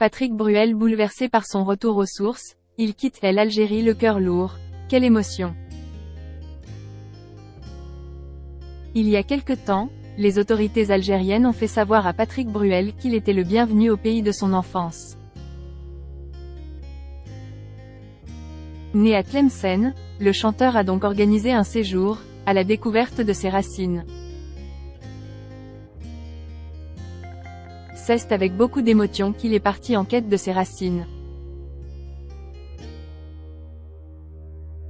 Patrick Bruel bouleversé par son retour aux sources, il quitte l'Algérie le cœur lourd. Quelle émotion! Il y a quelque temps, les autorités algériennes ont fait savoir à Patrick Bruel qu'il était le bienvenu au pays de son enfance. Né à Tlemcen, le chanteur a donc organisé un séjour, à la découverte de ses racines. C'est avec beaucoup d'émotion qu'il est parti en quête de ses racines.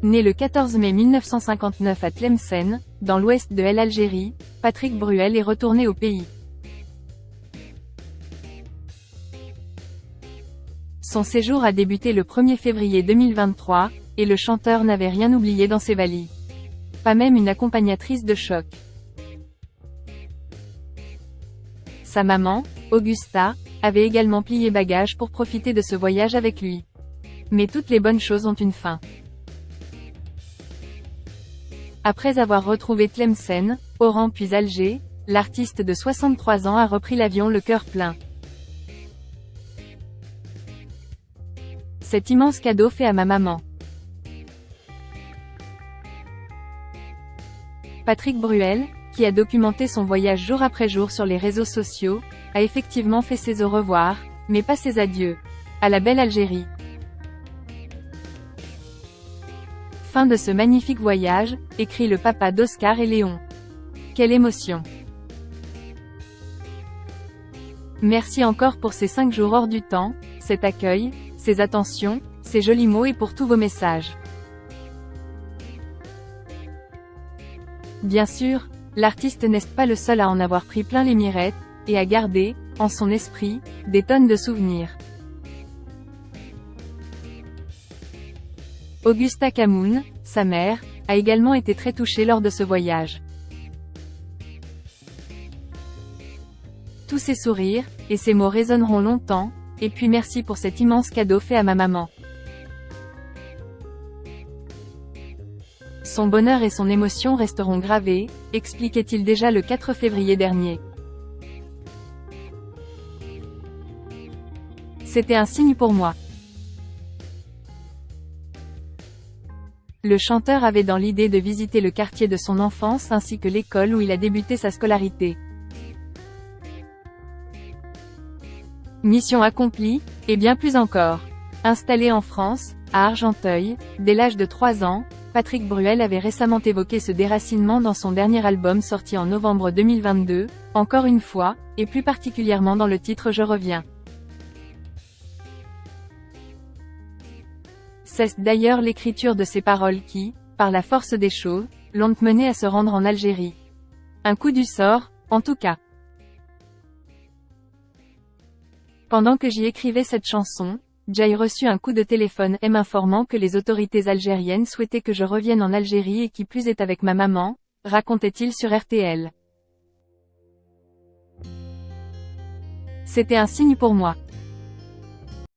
Né le 14 mai 1959 à Tlemcen, dans l'ouest de l'Algérie, Patrick Bruel est retourné au pays. Son séjour a débuté le 1er février 2023, et le chanteur n'avait rien oublié dans ses valises. Pas même une accompagnatrice de choc. Sa maman, Augusta, avait également plié bagages pour profiter de ce voyage avec lui. Mais toutes les bonnes choses ont une fin. Après avoir retrouvé Tlemcen, Oran puis Alger, l'artiste de 63 ans a repris l'avion le cœur plein. Cet immense cadeau fait à ma maman. Patrick Bruel, qui a documenté son voyage jour après jour sur les réseaux sociaux, a effectivement fait ses au revoir, mais pas ses adieux. À la belle Algérie. Fin de ce magnifique voyage, écrit le papa d'Oscar et Léon. Quelle émotion! Merci encore pour ces 5 jours hors du temps, cet accueil, ces attentions, ces jolis mots et pour tous vos messages. Bien sûr, l'artiste n'est pas le seul à en avoir pris plein les mirettes, et à garder, en son esprit, des tonnes de souvenirs. Augusta Camoun, sa mère, a également été très touchée lors de ce voyage. Tous ces sourires, et ces mots résonneront longtemps, et puis merci pour cet immense cadeau fait à ma maman. Son bonheur et son émotion resteront gravés, expliquait-il déjà le 4 février dernier. C'était un signe pour moi. Le chanteur avait dans l'idée de visiter le quartier de son enfance ainsi que l'école où il a débuté sa scolarité. Mission accomplie, et bien plus encore. Installé en France, à Argenteuil, dès l'âge de 3 ans, Patrick Bruel avait récemment évoqué ce déracinement dans son dernier album sorti en novembre 2022, encore une fois, et plus particulièrement dans le titre Je reviens. C'est d'ailleurs l'écriture de ces paroles qui, par la force des choses, l'ont mené à se rendre en Algérie. Un coup du sort, en tout cas. Pendant que j'y écrivais cette chanson, j'ai reçu un coup de téléphone m'informant que les autorités algériennes souhaitaient que je revienne en Algérie et qui plus est avec ma maman, racontait-il sur RTL. C'était un signe pour moi.